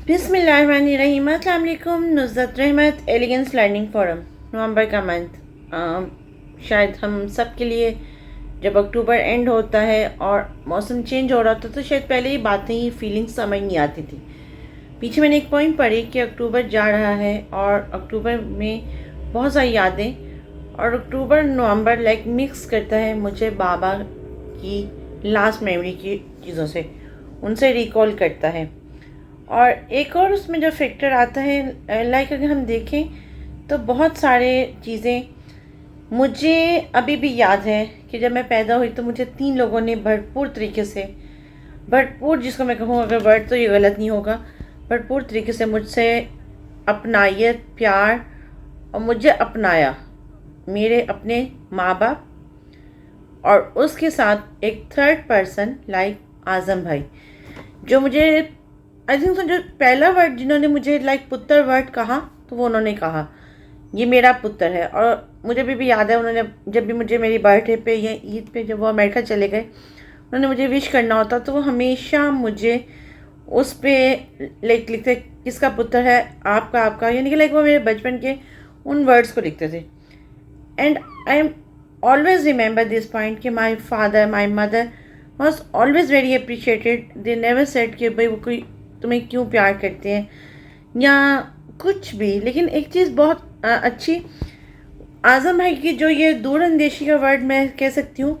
बिस्मिल्लाहिर्रहमानिर्रहीम। अस्सलाम वालेकुम। नुज़रत रहमत एलिगेंस लर्निंग फोरम। नवंबर का मंथ शायद हम सब के लिए जब अक्टूबर एंड होता है और मौसम चेंज हो रहा था तो शायद पहले ही बातें ही फीलिंग्स समझ नहीं आती थी। पीछे मैंने एक पॉइंट पढ़ी कि अक्टूबर जा रहा है और अक्टूबर में बहुत सारी यादें और अक्टूबर नवंबर लाइक मिक्स करता है मुझे बाबा की लास्ट मेमोरी की चीज़ों से, उनसे रिकॉल करता है। और एक और उसमें जो फैक्टर आता है लाइक अगर हम देखें तो बहुत सारे चीज़ें मुझे अभी भी याद है कि जब मैं पैदा हुई तो मुझे 3 लोगों ने भरपूर तरीके से, भरपूर जिसको मैं कहूँ अगर वर्ड तो ये गलत नहीं होगा, भरपूर तरीके से मुझसे अपनायत प्यार और मुझे अपनाया, मेरे अपने माँ बाप और उसके साथ एक थर्ड पर्सन लाइक आज़म भाई, जो मुझे आई थिंक जो पहला वर्ड जिन्होंने मुझे लाइक पुत्र वर्ड कहा तो वो उन्होंने कहा ये मेरा पुत्र है। और मुझे भी याद है उन्होंने जब भी मुझे मेरी बर्थडे पे या ईद पे जब वो अमेरिका चले गए उन्होंने मुझे विश करना होता तो वो हमेशा मुझे उस पर लाइक लिखते किसका पुत्र है, आपका आपका, यानी कि लाइक वो मेरे बचपन के उन वर्ड्स को लिखते थे। And I am always remember this point कि my father my mother was always very appreciated. They never said कि भाई वो कोई तुम्हें क्यों प्यार करते हैं या कुछ भी। लेकिन एक चीज़ बहुत अच्छी आज़म भाई की जो ये दूरअंदेशी का वर्ड मैं कह सकती हूँ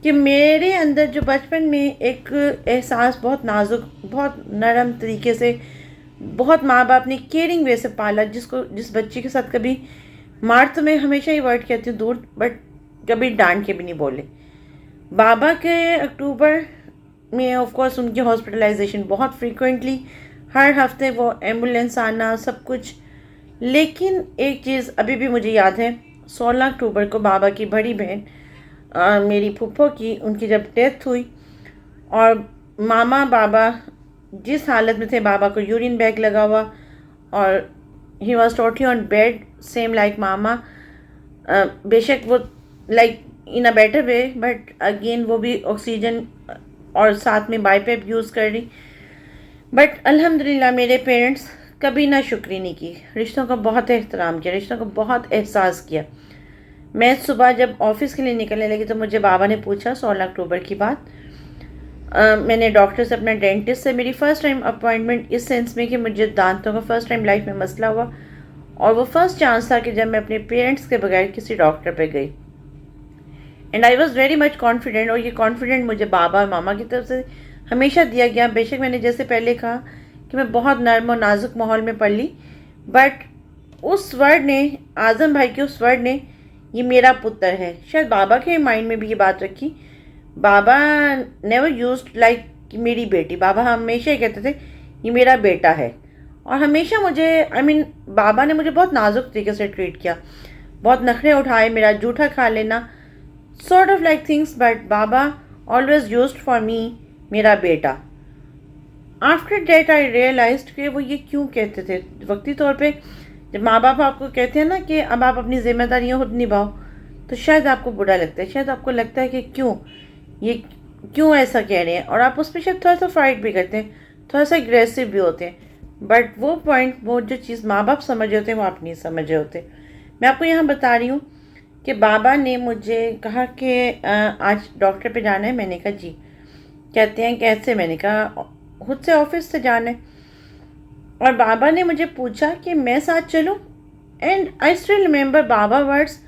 कि मेरे अंदर जो बचपन में एक एहसास बहुत नाजुक बहुत नरम तरीके से बहुत माँ बाप ने केयरिंग वे से पाला, जिस बच्चे के साथ कभी मार तो मैं हमेशा ही वर्ड कहती हूँ दूर, बट कभी डांट के भी नहीं बोले। बाबा के अक्टूबर में ऑफ कोर्स उनकी हॉस्पिटलाइजेशन बहुत फ्रीक्वेंटली, हर हफ्ते वो एम्बुलेंस आना सब कुछ। लेकिन एक चीज़ अभी भी मुझे याद है, 16 अक्टूबर को बाबा की बड़ी बहन मेरी फूफो की, उनकी जब डेथ हुई और मामा बाबा जिस हालत में थे, बाबा को यूरिन बैग लगा हुआ और he was totally on bed same like मामा। बेशक वो like in a better way, but again वो भी ऑक्सीजन और साथ में बाईपेप यूज़ कर रही। बट अल्हम्दुलिल्लाह मेरे पेरेंट्स कभी ना शुक्री नहीं की, रिश्तों का बहुत एहतराम किया, रिश्तों का बहुत एहसास किया। मैं सुबह जब ऑफिस के लिए निकलने लगी तो मुझे बाबा ने पूछा 16 अक्टूबर की बात। मैंने डॉक्टर से, अपना डेंटिस्ट से मेरी फ़र्स्ट टाइम अपॉइंटमेंट इस सेंस में कि मुझे दांतों का फ़र्स्ट टाइम लाइफ में मसला हुआ और वो फर्स्ट चांस था कि जब मैं अपने पेरेंट्स के बगैर किसी डॉक्टर पे गई। And I was very much confident, और ये कॉन्फिडेंट मुझे बाबा और मामा की तरफ से हमेशा दिया गया। बेशक मैंने जैसे पहले कहा कि मैं बहुत नर्म और नाजुक माहौल में पढ़ ली, बट उस वर्ड ने, आज़म भाई के उस वर्ड ने, ये मेरा पुत्र है, शायद बाबा के माइंड में भी ये बात रखी। बाबा नेवर यूज्ड लाइक कि मेरी बेटी, बाबा हमेशा ही कहते थे ये मेरा बेटा है। और हमेशा मुझे बाबा ने मुझे बहुत नाजुक तरीके से ट्रीट किया, बहुत नखरे उठाए, मेरा जूठा खा लेना sort of like things, but Baba always used for me मेरा बेटा। आफ्टर डेट आई रियलाइज्ड कि वो ये क्यों कहते थे। वक्ती तौर पे जब माँ बाप आपको कहते हैं ना कि अब आप अपनी जिम्मेदारियाँ खुद निभाओ, तो शायद आपको बुरा लगता है, शायद आपको लगता है कि क्यों ऐसा कह रहे हैं, और आप उस पर शायद थोड़ा सा फाइट भी करते हैं, थोड़ा सा एग्रेसिव भी होते हैं। बट वो पॉइंट, वो जो चीज़ माँ बाप समझ रहे होते हैं वो आप नहीं समझ रहे होते। मैं आपको यहाँ बता रही हूँ कि बाबा ने मुझे कहा कि आज डॉक्टर पे जाना है। मैंने कहा जी। कहते हैं कैसे? मैंने कहा खुद से ऑफिस से जाना है। और बाबा ने मुझे पूछा कि मैं साथ चलूं। एंड आई स्टिल रिमेंबर बाबा words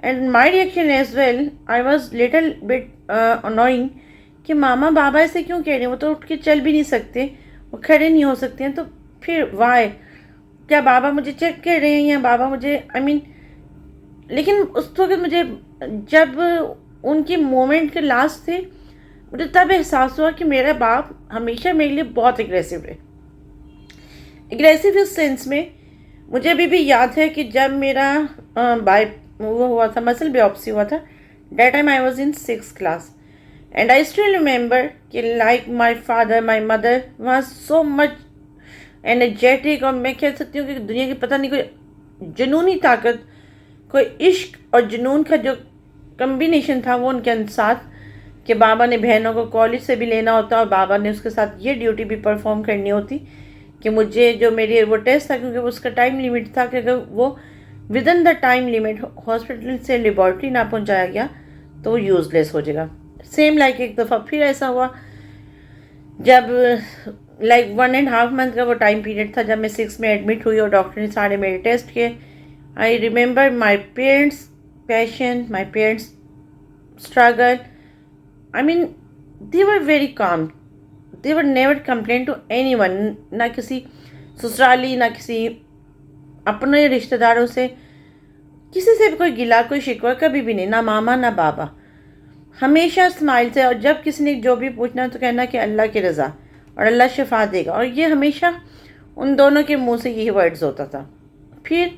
and my reaction as well. I was little bit annoying कि मामा बाबा ऐसे क्यों कह रहे हैं, वो तो उठ के चल भी नहीं सकते, वो खड़े नहीं हो सकते हैं, तो फिर वाई, क्या बाबा मुझे चेक कर रहे हैं या बाबा मुझे लेकिन उस वक्त मुझे जब उनकी मोमेंट के लास्ट थे, मुझे तब एहसास हुआ कि मेरा बाप हमेशा मेरे लिए बहुत एग्रेसिव है। एग्रेसिव इस सेंस में मुझे अभी भी याद है कि जब मेरा वो हुआ था, मसल बायोप्सी हुआ था, that time I was in 6th class. And I still remember कि like my father my mother was so much energetic, और मैं कह सकती हूँ कि दुनिया की पता नहीं कोई जुनूनी ताकत, कोई इश्क और जुनून का जो कम्बिनेशन था वो उनके साथ, कि बाबा ने बहनों को कॉलेज से भी लेना होता और बाबा ने उसके साथ ये ड्यूटी भी परफॉर्म करनी होती कि मुझे जो मेरी वो टेस्ट था, क्योंकि उसका टाइम लिमिट था कि अगर वो with in the time limit hospital से लेबॉर्ट्री ना पहुंचाया गया तो वो यूज़लेस हो जाएगा। सेम लाइक एक दफ़ा फिर ऐसा हुआ जब लाइक 1.5 मंथ का वो टाइम पीरियड था जब मैं 6 में एडमिट हुई और डॉक्टर ने सारे मेरे टेस्ट किए। I remember my parents passion, my parents struggle. I mean they were very calm, they were never complain to anyone, ना किसी ससुराली ना किसी अपने रिश्तेदारों से, किसी से भी कोई गिला कोई शिकवा कभी भी नहीं, ना मामा ना बाबा, हमेशा स्माइल से। और जब किसी ने जो भी पूछना तो कहना कि अल्लाह की रज़ा और अल्लाह शिफा देगा, और ये हमेशा उन दोनों के मुंह से यही वर्ड्स होता था। फिर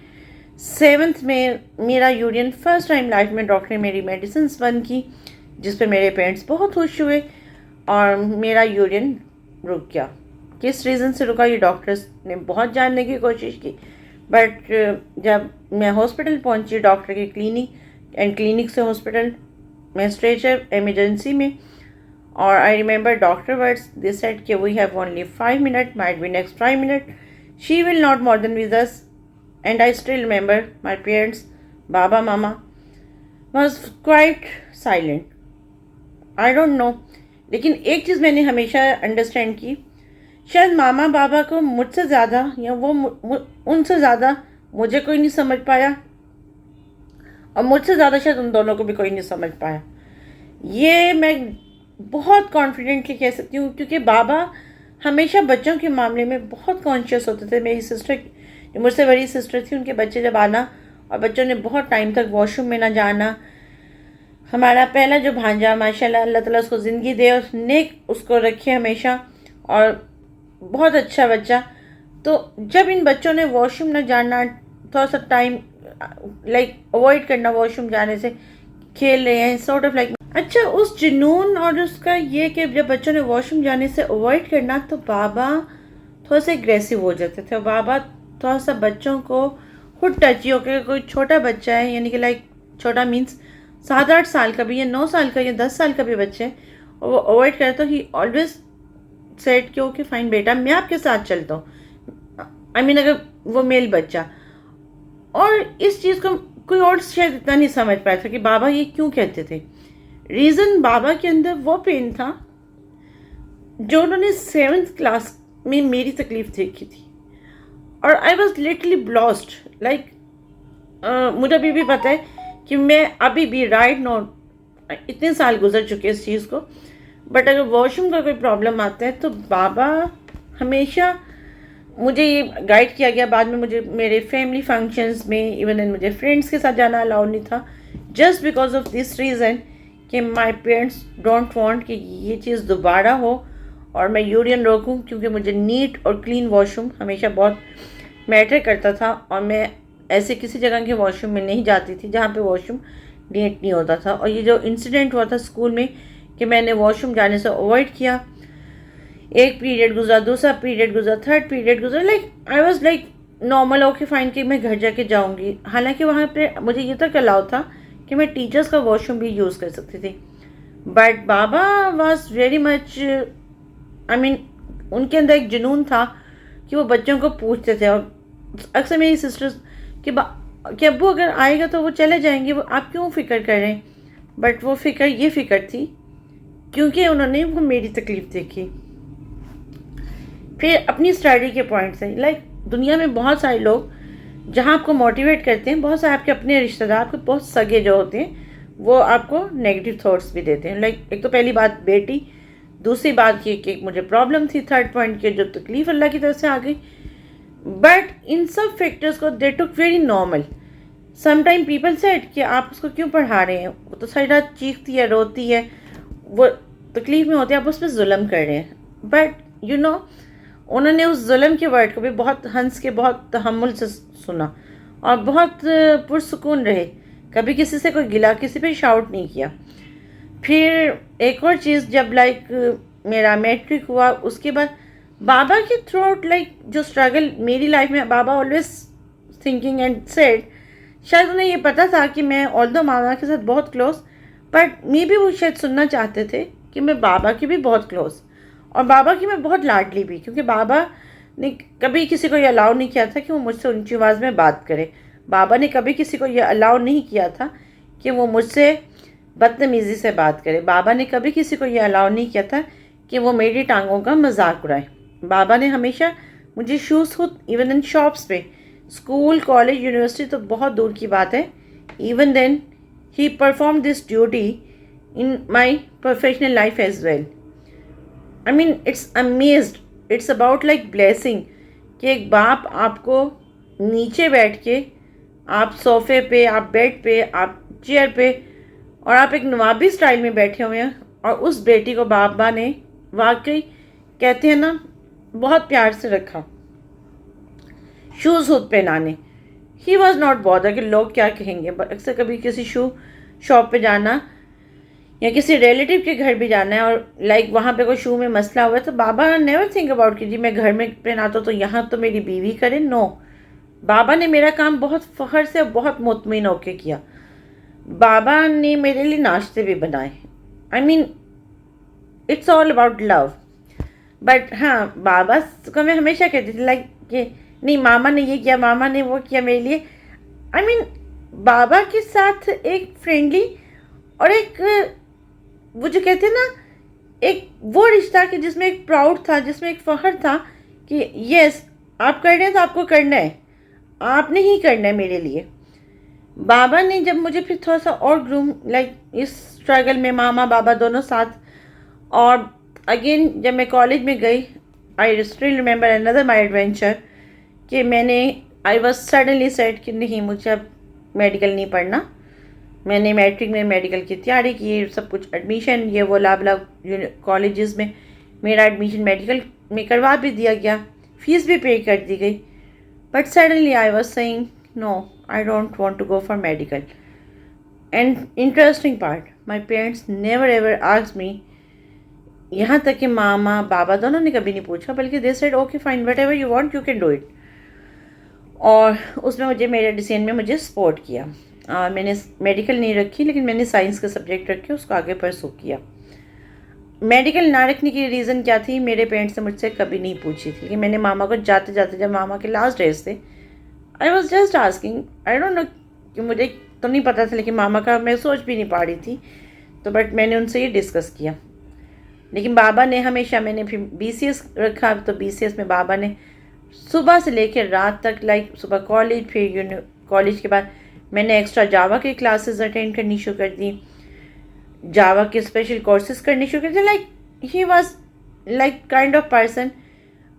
7th में मेरा यूरिन फर्स्ट टाइम लाइफ में डॉक्टर ने मेरी मेडिसिन बंद की, जिस पे मेरे पेरेंट्स बहुत खुश हुए और मेरा यूरिन रुक गया। किस रीज़न से रुका ये डॉक्टर्स ने बहुत जानने की कोशिश की, बट जब मैं हॉस्पिटल पहुंची डॉक्टर के क्लिनिक से हॉस्पिटल में स्ट्रेचर इमरजेंसी में, और I remember doctor words, they said कि we have only 5 minute, might be next 5 minute, she will not more than with us. And I still remember my parents, बाबा मामा was quite silent. I don't know, लेकिन एक चीज़ मैंने हमेशा understand की, शायद मामा बाबा को मुझसे ज़्यादा या वो उनसे ज़्यादा मुझे कोई नहीं समझ पाया, और मुझसे ज़्यादा शायद उन दोनों को भी कोई नहीं समझ पाया। ये मैं बहुत कॉन्फिडेंटली कह सकती हूँ, क्योंकि बाबा हमेशा बच्चों के मामले में बहुत कॉन्शियस होते थे। मेरी सिस्टर, जो मुझसे बड़ी सिस्टर थी, उनके बच्चे जब आना और बच्चों ने बहुत टाइम तक वॉशरूम में ना जाना, हमारा पहला जो भांजा माशाल्लाह अल्लाह ताला उसको ज़िंदगी दे और नेक उसको रखे हमेशा, और बहुत अच्छा बच्चा, तो जब इन बच्चों ने वॉशरूम ना जाना, थोड़ा सा टाइम लाइक अवॉइड करना वॉशरूम जाने से, खेल रहे हैं सॉर्ट ऑफ लाइक, अच्छा उस जुनून और उसका ये कि जब बच्चों ने वॉशरूम जाने से अवॉइड करना तो बाबा थोड़ा सा एग्रेसिव हो जाते थे। बाबा थोड़ा सा बच्चों को खुद टची होकर, कोई छोटा बच्चा है यानी कि लाइक छोटा मीन्स 7-8 साल का भी या 9 साल का या 10 साल का भी बच्चे हैं और वो अवॉइड करे तो ही ऑलवेज सेट कि ओके फाइन बेटा मैं आपके साथ चलता हूँ। आई मीन अगर वो मेल बच्चा, और इस चीज़ को कोई और शायद इतना नहीं समझ पाया था कि बाबा ये क्यों कहते थे। रीज़न बाबा के अंदर वो पेन था जो उन्होंने 7th क्लास में मेरी तकलीफ़ देखी थी, और I was literally blast like, मुझे अभी भी पता है कि मैं अभी भी राइट नो, इतने साल गुजर चुके इस चीज़ को, बट अगर वॉशरूम का कोई प्रॉब्लम आता है तो बाबा हमेशा मुझे ये गाइड किया गया। बाद में मुझे मेरे फैमिली फंक्शंस में इवन मुझे फ्रेंड्स के साथ जाना अलाउ नहीं था, just because of this reason कि माय पेरेंट्स डोंट वांट कि ये चीज़ दोबारा हो और मैं यूरिन रोकूं, क्योंकि मुझे नीट और क्लीन वॉशरूम हमेशा बहुत मैटर करता था, और मैं ऐसे किसी जगह के वॉशरूम में नहीं जाती थी जहाँ पे वॉशरूम नीट नहीं होता था। और ये जो इंसिडेंट हुआ था स्कूल में कि मैंने वॉशरूम जाने से अवॉइड किया, एक पीरियड गुजरा, दूसरा पीरियड गुजरा, थर्ड पीरियड गुजरा, like I was like normal okay fine कि मैं घर जाके जाऊंगी। हालांकि वहाँ पे मुझे ये तक अलाउ था कि मैं टीचर्स का वॉशरूम भी यूज़ कर सकती थी, but Baba was very much, I mean उनके अंदर एक जुनून था कि वो बच्चों को पूछते थे। और अक्सर मेरी सिस्टर्स कि अब्बू अगर आएगा तो वो चले जाएंगे, वो आप क्यों फ़िक्र कर रहे हैं, बट वो फ़िक्र ये फ़िक्र थी क्योंकि उन्होंने वो मेरी तकलीफ़ देखी। फिर अपनी स्टडी के पॉइंट से, लाइक दुनिया में बहुत सारे लोग जहाँ आपको मोटिवेट करते हैं, बहुत सारे आपके अपने रिश्तेदार, आपके बहुत सगे जो होते हैं वो आपको नेगेटिव थॉट्स भी देते हैं। लाइक एक तो पहली बात बेटी, दूसरी बात ये कि मुझे प्रॉब्लम थी, थर्ड पॉइंट की जो तकलीफ़ अल्लाह की तरफ से आ गई। बट इन सब फैक्टर्स को they took very normal. Sometime people said कि आप उसको क्यों पढ़ा रहे हैं, वो तो सारी रात चीखती है, रोती है, वो तकलीफ़ में होती है, आप उस पर जुल्म कर रहे हैं। बट यू नो उन्होंने उस जुल्म के वर्ड को भी बहुत हंस के, बहुत तहम्मुल से सुना और बहुत पुरसुकून रहे, कभी किसी से कोई गिला, किसी पे शाउट नहीं किया। फिर एक और चीज़, जब लाइक मेरा मैट्रिक हुआ उसके बाद बाबा के थ्रू आउट लाइक जो स्ट्रगल मेरी लाइफ में, बाबा ऑलवेज थिंकिंग एंड सेड, शायद उन्हें ये पता था कि मैं ऑल्दो मामा के साथ बहुत क्लोज, बट मे भी वो शायद सुनना चाहते थे कि मैं बाबा की भी बहुत क्लोज और बाबा की मैं बहुत लाडली भी, क्योंकि बाबा ने कभी किसी को ये अलाउ नहीं किया था कि वो मुझसे ऊंची आवाज़ में बात करे। बाबा ने कभी किसी को ये अलाउ नहीं किया था कि वो मुझसे बदतमीज़ी से बात करे। बाबा ने कभी किसी को ये अलाउ नहीं किया था कि वो मेरी टांगों का मजाक उड़ाए। बाबा ने हमेशा मुझे शूज़ खुद, इवन इन शॉप्स पे, स्कूल, कॉलेज, यूनिवर्सिटी तो बहुत दूर की बात है, even then he perform this duty in my professional life as well. I mean it's amazed, it's about like blessing कि एक बाप आपको नीचे बैठ के, आप सोफे पे, आप बेड पे, आप चेयर पे, और आप एक नवाबी स्टाइल में बैठे हुए हैं, और उस बेटी को बाबा ने वाकई, कहते हैं ना, बहुत प्यार से रखा। शूज़ खुद पहनाने, ही वॉज नॉट बॉदर कि लोग क्या कहेंगे। अक्सर कभी किसी शू शॉप पे जाना या किसी रिलेटिव के घर भी जाना है और लाइक वहाँ पे कोई शू में मसला हुआ है, तो बाबा नेवर थिंक अबाउट कि जी मैं घर में पहनाता तो यहाँ तो मेरी बीवी करे। नो, बाबा ने मेरा काम बहुत फ़ख्र से, बहुत मुतमिन होके किया। बाबा ने मेरे लिए नाश्ते भी बनाए। आई mean it's all about love. But हाँ, बाबा को मैं हमेशा कहती थी लाइक कि नहीं, मामा ने ये किया, मामा ने वो किया मेरे लिए। आई मीन बाबा के साथ एक फ्रेंडली और एक, वो जो कहते हैं ना, एक वो रिश्ता कि जिसमें एक प्राउड था, जिसमें एक फ़ख्र था कि यस, आप कर रहे हैं तो आपको करना है, आपने ही करना है मेरे लिए। बाबा ने जब मुझे फिर थोड़ा सा और ग्रूम, लाइक इस स्ट्रगल में मामा बाबा दोनों साथ, और अगेन जब मैं कॉलेज में गई, आई स्टिल रिमेंबर अनदर माई एडवेंचर कि आई वॉज सडनली सेट कि नहीं, मुझे अब मेडिकल नहीं पढ़ना। मैंने मैट्रिक में मेडिकल की तैयारी की, सब कुछ एडमिशन, ये वो लाभ लाभ कॉलेजेस में मेरा एडमिशन मेडिकल में करवा भी दिया गया, फ़ीस भी पे कर दी गई। But suddenly I was saying no, I don't want to go for medical. And interesting part, my parents never ever asked me, यहाँ तक कि मामा बाबा दोनों ने कभी नहीं पूछा, बल्कि they said okay fine, what ever you want you can do it. और उसमें मुझे, मेरे डिसीजन में मुझे सपोर्ट किया। मैंने मेडिकल नहीं रखी, लेकिन मैंने साइंस का सब्जेक्ट रखे, उसको आगे परसू किया। मेडिकल ना रखने की रीज़न क्या थी, मेरे पेरेंट्स ने मुझसे कभी नहीं पूछी थी। कि मैंने मामा को जाते जाते, जब मामा के लास्ट डेज थे, I was just asking, I don't no, कि मुझे तो नहीं पता था, लेकिन मामा का मैं सोच भी नहीं पा रही थी, तो बट मैंने उनसे ये डिस्कस किया। लेकिन बाबा ने हमेशा, मैंने फिर BCS रखा, तो BCS में बाबा ने सुबह से लेकर रात तक, लाइक सुबह कॉलेज, फिर कॉलेज के बाद मैंने एक्स्ट्रा जावा के क्लासेस अटेंड करनी शुरू कर दी, जावा के स्पेशल कोर्सेज करने शुरू कर दिए। Like he was like kind of person,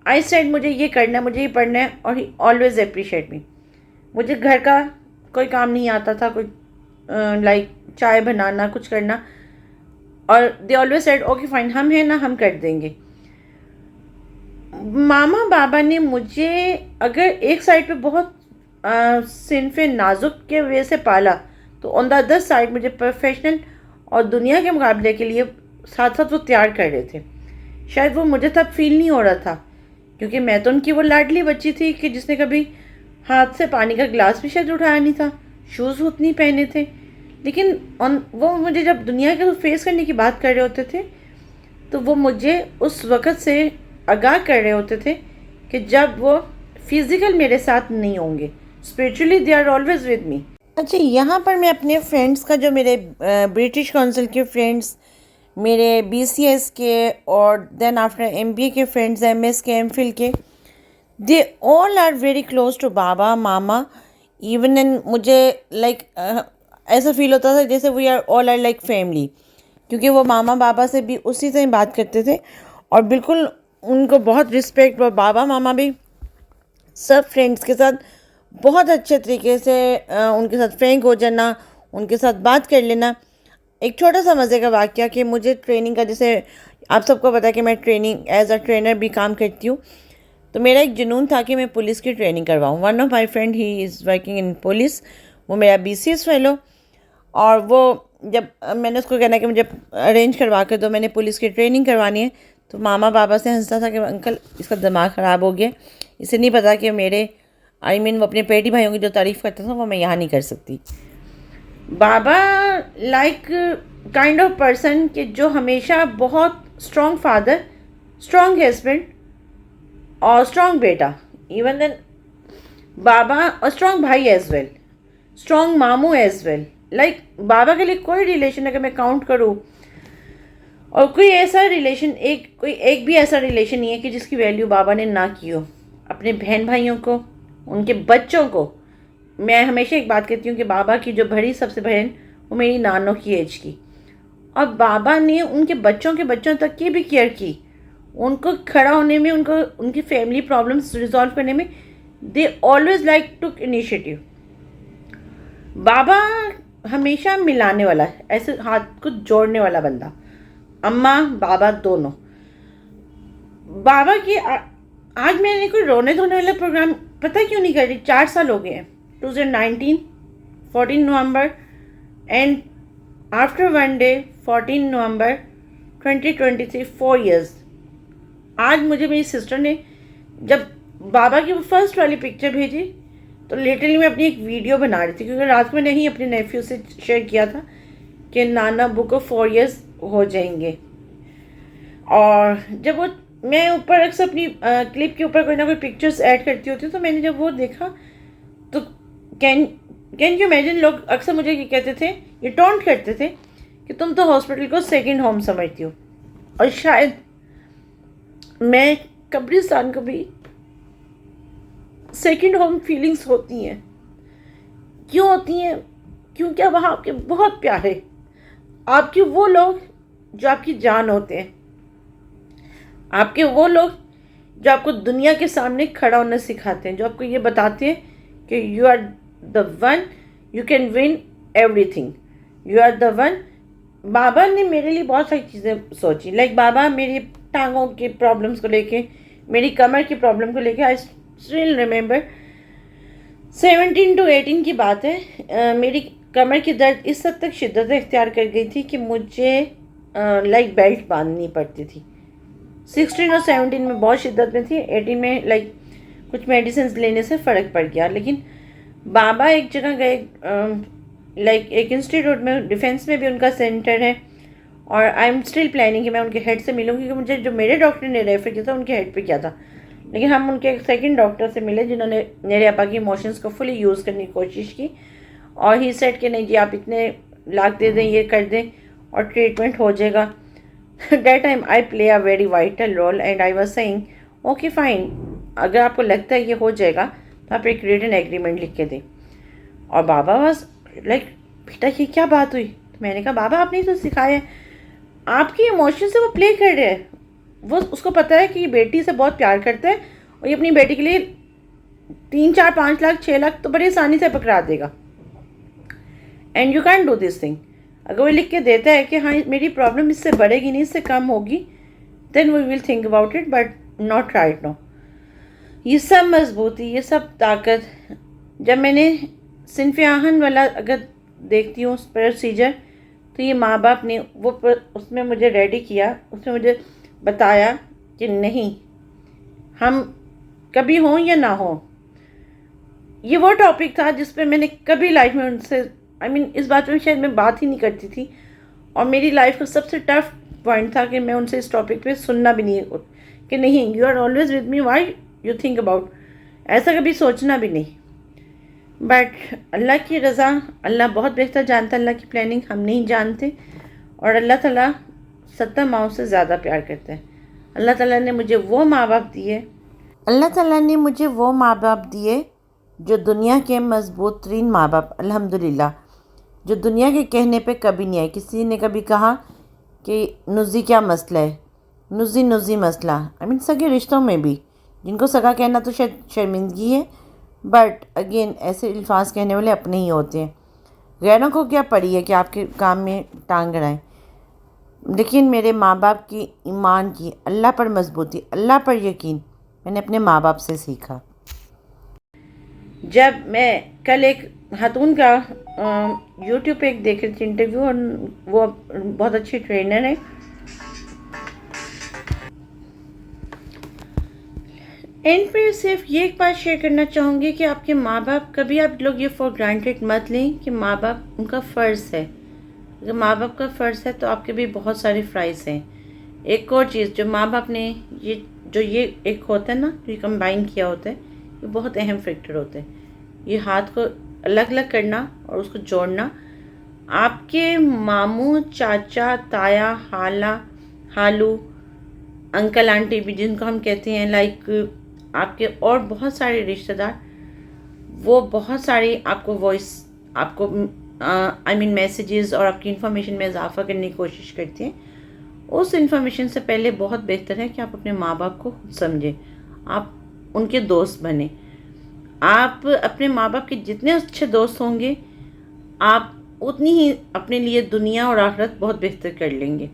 I said मुझे ये करना है, मुझे ये पढ़ना है, और ही ऑलवेज अप्रिशिएट मी। मुझे घर का कोई काम नहीं आता था, कोई लाइक चाय बनाना, कुछ करना, और they always said okay fine, हम हैं ना, हम कर देंगे। मामा बाबा ने मुझे अगर एक साइड पे बहुत सिनफे नाजुक के वजह से पाला, तो ऑन द अदर साइड मुझे प्रोफेशनल और दुनिया के मुकाबले के लिए साथ साथ वो तैयार कर रहे थे। शायद वो मुझे तब फील नहीं हो रहा था, क्योंकि मैं तो उनकी वो लाडली बच्ची थी कि जिसने कभी हाथ से पानी का गिलास भी शायद उठाया नहीं था, शूज़ उतनी पहने थे। लेकिन वो मुझे जब दुनिया के फेस करने की बात कर रहे होते थे, तो वो मुझे उस वक़्त से आगाह कर रहे होते थे कि जब वो फिज़िकल मेरे साथ नहीं होंगे, spiritually they are always with me. अच्छा, यहाँ पर मैं अपने फ्रेंड्स का, जो मेरे ब्रिटिश काउंसिल के फ्रेंड्स, मेरे BCS के, और देन आफ्टर MBA के फ्रेंड्स, MS के, MPhil के, they all are very close to बाबा, मामा। इवन इन मुझे लाइक ऐसा फील होता था जैसे we are all are like family, क्योंकि वो मामा बाबा से भी उसी से बात करते थे, और बिल्कुल उनको बहुत रिस्पेक्ट। और बाबा मामा भी सब फ्रेंड्स के साथ बहुत अच्छे तरीके से उनके साथ फ्रैंक हो जाना, उनके साथ बात कर लेना। एक छोटा सा मज़े का वाक़या कि मुझे ट्रेनिंग का, जैसे आप सबको पता है कि मैं ट्रेनिंग एज अ ट्रेनर भी काम करती हूँ, तो मेरा एक जुनून था कि मैं पुलिस की ट्रेनिंग करवाऊँ। One of my friend, he is working in police, वो मेरा BCS फेलो, और वो जब मैंने उसको कहना कि मुझे अरेंज करवा कर दो, मैंने पुलिस की ट्रेनिंग करवानी है, तो मामा बाबा से हंसता था कि अंकल इसका दिमाग ख़राब हो गया, इसे नहीं पता कि मेरे वो अपने पेटी भाइयों की जो तारीफ़ करता था वो मैं यहाँ नहीं कर सकती। बाबा लाइक काइंड ऑफ पर्सन कि जो हमेशा बहुत स्ट्रॉन्ग फादर, स्ट्रॉन्ग हस्बैंड, और स्ट्रॉन्ग बेटा, इवन देन बाबा, और स्ट्रॉन्ग भाई एज वेल, स्ट्रॉन्ग मामू एज वेल। लाइक बाबा के लिए कोई रिलेशन अगर मैं काउंट करूँ, और कोई ऐसा रिलेशन, कोई एक भी ऐसा रिलेशन नहीं है कि जिसकी वैल्यू बाबा ने ना की हो। अपने बहन भाइयों को, उनके बच्चों को, मैं हमेशा एक बात कहती हूँ कि बाबा की जो बड़ी सबसे बहन, वो मेरी नानों की एज की, और बाबा ने उनके बच्चों के बच्चों तक की भी केयर की। उनको खड़ा होने में, उनको उनकी फैमिली प्रॉब्लम्स रिजॉल्व करने में they always like took initiative. बाबा हमेशा मिलाने वाला है, ऐसे हाथ को जोड़ने वाला बंदा। अम्मा बाबा दोनों। बाबा की आज मैंने कोई रोने धोने वाला प्रोग्राम पता क्यों नहीं कर रही। 4 साल हो गए हैं, 2019 14 November and after one day 14 November 2023, 4 years। आज मुझे मेरी सिस्टर ने जब बाबा की वो फर्स्ट वाली पिक्चर भेजी, तो लिटरली मैं अपनी एक वीडियो बना रही थी, क्योंकि रात में नहीं अपने नेफ्यू से शेयर किया था कि नाना बुक को 4 years हो जाएंगे। और जब वो, मैं ऊपर अक्सर अपनी क्लिप के ऊपर कोई ना कोई पिक्चर्स ऐड करती होती हूँ, तो मैंने जब वो देखा तो कैन यू इमेजिन, लोग अक्सर मुझे ये कहते थे, ये टॉन्ट करते थे कि तुम तो हॉस्पिटल को सेकंड होम समझती हो। और शायद मैं कब्रिस्तान को भी सेकंड होम फीलिंग्स होती हैं। क्यों होती हैं? क्योंकि वहाँ आपके बहुत प्यारे, आपके वो लोग जो आपकी जान होते हैं, आपके वो लोग जो आपको दुनिया के सामने खड़ा होना सिखाते हैं, जो आपको ये बताते हैं कि you are the one, you can win everything, you are the one. बाबा ने मेरे लिए बहुत सारी चीज़ें सोची। लाइक बाबा मेरी टांगों की प्रॉब्लम्स को लेके, मेरी कमर की प्रॉब्लम को लेके, आई स्टिल रिमेंबर 17 to 18 की बात है। मेरी कमर की दर्द इस हद तक शिद्दत इख्तियार कर गई थी कि मुझे लाइक बेल्ट बांधनी पड़ती थी। 16 और 17 में बहुत शिद्दत में थी, 18 में लाइक कुछ मेडिसिन लेने से फ़र्क पड़ गया। लेकिन बाबा एक जगह गए, लाइक एक इंस्टीट्यूट में, डिफेंस में भी उनका सेंटर है, और आई एम स्टिल प्लानिंग कि मैं उनके हेड से मिलूँ, क्योंकि मुझे जो मेरे डॉक्टर ने रेफ़र किया था उनके हेड पे किया था। लेकिन हम उनके एक सेकंड डॉक्टर से मिले जिन्होंने मेरे अपा की इमोशंस को फुली यूज़ करने की कोशिश की, और ही सेड कि नहीं जी आप इतने लाख दे दें, ये कर दें और ट्रीटमेंट हो जाएगा। That time I play a very vital role and I was saying okay fine, अगर आपको लगता है ये हो जाएगा तो आप एक रिटन एग्रीमेंट लिख के दें। और बाबा वाज लाइक बेटा ये क्या बात हुई? तो मैंने कहा बाबा आपने तो सिखाया है, आपकी इमोशन से वो प्ले कर रहे हैं। वो उसको पता है कि ये बेटी से बहुत प्यार करता है, और ये अपनी बेटी के लिए 3, 4, 5 लाख 6 लाख तो बड़ी आसानी से पकड़ा देगा। And you can do this thing. अगर वो लिख के देता है कि हाँ मेरी प्रॉब्लम इससे बढ़ेगी नहीं, इससे कम होगी, then we will think about it, but not right now. ये सब मजबूती, ये सब ताकत, जब मैंने सिनफ आहन वाला अगर देखती हूँ उस प्रोसीजर, तो ये माँ बाप ने वो उसमें मुझे रेडी किया, उसमें मुझे बताया कि नहीं, हम कभी हों या ना हो। ये वो टॉपिक था जिस पे मैंने कभी लाइफ में उनसे इस बात में शायद मैं बात ही नहीं करती थी, और मेरी लाइफ का सबसे टफ पॉइंट था कि मैं उनसे इस टॉपिक पे सुनना भी नहीं, कि नहीं you are always with me, why you think about, ऐसा कभी सोचना भी नहीं। बट अल्लाह की रज़ा, अल्लाह बहुत बेहतर जानता, अल्लाह की प्लानिंग हम नहीं जानते, और अल्लाह ताला 70 माओं से ज़्यादा प्यार करते हैं। अल्लाह ताला ने मुझे वो माँ बाप दिए, अल्लाह ताला ने मुझे वो माँ बाप दिए जो दुनिया के मजबूत तरीन माँ बाप, अल्हम्दुलिल्लाह, जो दुनिया के कहने पे कभी नहीं आए। किसी ने कभी कहा कि नुज़ी क्या मसला है, नुज़ी मसला, सगे रिश्तों में भी, जिनको सगा कहना तो शायद शर्मिंदगी है, बट अगेन ऐसे अल्फाज कहने वाले अपने ही होते हैं। गैरों को क्या पड़ी है कि आपके काम में टांग अड़ाएं। लेकिन मेरे माँ बाप की ईमान की, अल्लाह पर मजबूती, अल्लाह पर यकीन मैंने अपने माँ बाप से सीखा। जब मैं कल एक खातून का यूट्यूब पे एक देख रही थी इंटरव्यू, और वो बहुत अच्छी ट्रेनर है, एंड फिर सिर्फ ये एक बात शेयर करना चाहूँगी कि आपके माँ बाप, कभी आप लोग ये फॉर ग्रांटेड मत लें कि माँ बाप उनका फ़र्ज़ है। अगर माँ बाप का फ़र्ज़ है तो आपके भी बहुत सारे फ़राइज़ हैं। एक और चीज़ जो माँ बाप ने ये एक होता है ना, जो ये कंबाइन किया होता है, ये बहुत अहम फैक्टर होता है। ये हाथ को अलग अलग करना और उसको जोड़ना। आपके मामू, चाचा, ताया, हाला, हालू, अंकल आंटी भी जिनको हम कहते हैं, लाइक आपके और बहुत सारे रिश्तेदार, वो बहुत सारी आपको वॉइस, आपको आई मीन मैसेजेस और आपकी इन्फॉर्मेशन में इजाफा करने की कोशिश करते हैं। उस इन्फॉर्मेशन से पहले बहुत बेहतर है कि आप अपने माँ बाप को खुद समझें, आप उनके दोस्त बने। आप अपने माँ बाप के जितने अच्छे दोस्त होंगे, आप उतनी ही अपने लिए दुनिया और आखिरत बहुत बेहतर कर लेंगे।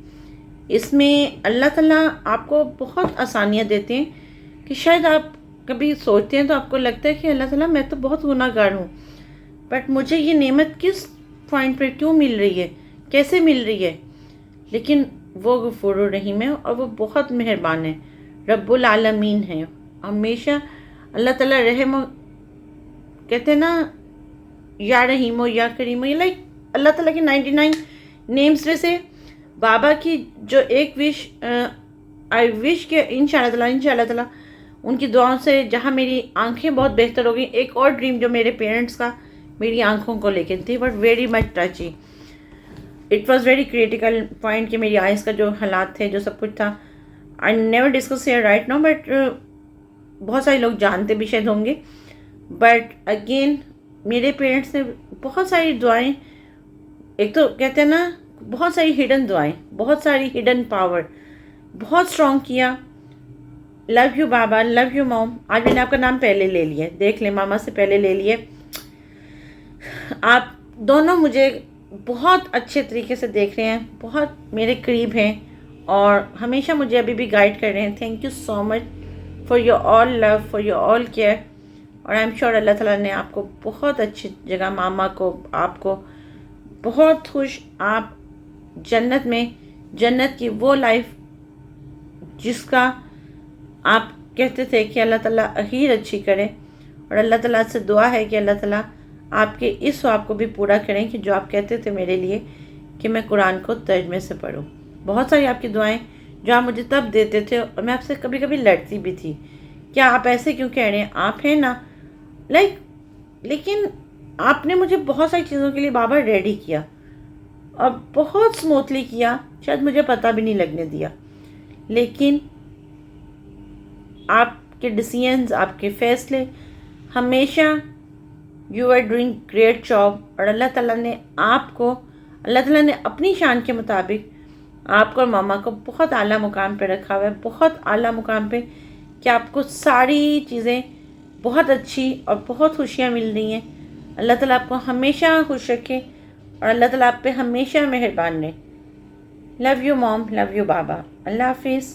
इसमें अल्लाह ताला आपको बहुत आसानियाँ देते हैं कि शायद आप कभी सोचते हैं तो आपको लगता है कि अल्लाह ताला मैं तो बहुत गुनाहगार हूँ, बट मुझे ये नेमत किस पॉइंट पर क्यों मिल रही है, कैसे मिल रही है। लेकिन वो गफूर रहीम है और वो बहुत मेहरबान है, रब्बुल आलमीन है। हमेशा अल्लाह ताला रहम, कहते हैं ना, या रहीमो या करीमो, ये लाइक अल्लाह ताला के 99 नेम्स में से बाबा की जो एक विश, आई विश के इंशाअल्लाह ताला उनकी दुआओं से जहाँ मेरी आंखें बहुत बेहतर हो गई। एक और ड्रीम जो मेरे पेरेंट्स का मेरी आंखों को लेकर थी, but very much टची, it was very critical point कि मेरी आइज़ का जो हालात थे, जो सब कुछ था, I never discuss here right now, but बहुत सारे लोग जानते भी शायद होंगे। बट अगेन मेरे पेरेंट्स ने बहुत सारी दुआएं, एक तो कहते हैं ना, बहुत सारी हिडन दुआएं, बहुत सारी हिडन पावर, बहुत स्ट्रॉन्ग किया। Love you Baba, love you mom. आज मैंने आपका नाम पहले ले लिया, देख ले, मामा से पहले ले लिए। आप दोनों मुझे बहुत अच्छे तरीके से देख रहे हैं, बहुत मेरे करीब हैं और हमेशा मुझे अभी भी गाइड कर रहे हैं। Thank you so much for your all love, for your all care. और आई एम श्योर अल्लाह ताला ने आपको बहुत अच्छी जगह, मामा को, आपको बहुत खुश, आप जन्नत में, जन्नत की वो लाइफ जिसका आप कहते थे कि अल्लाह ताला अखीर अच्छी करे। और अल्लाह ताला से दुआ है कि अल्लाह ताला आपके इस ख्वाब को भी पूरा करें कि जो आप कहते थे मेरे लिए कि मैं कुरान को तर्जमे से पढूं। बहुत सारी आपकी दुआएं जो आप मुझे तब देते थे और मैं आपसे कभी कभी लड़ती भी थी, क्या आप ऐसे क्यों कह रहे हैं, आप हैं ना, लाइक लेकिन आपने मुझे बहुत सारी चीज़ों के लिए बाबा रेडी किया और बहुत स्मूथली किया, शायद मुझे पता भी नहीं लगने दिया। लेकिन आपके डिसीजंस, आपके फैसले, हमेशा you are doing great job. और अल्लाह ताला ने आपको, अल्लाह ताला ने अपनी शान के मुताबिक आपको और मामा को बहुत आला मुकाम पे रखा हुआ है, बहुत आला मुकाम पे, कि आपको सारी चीज़ें बहुत अच्छी और बहुत खुशियाँ मिल रही हैं। अल्लाह ताला आपको हमेशा खुश रखे और अल्लाह ताला आप पे हमेशा मेहरबान रहे। Love you mom, love you बाबा, अल्लाह हाफिज़।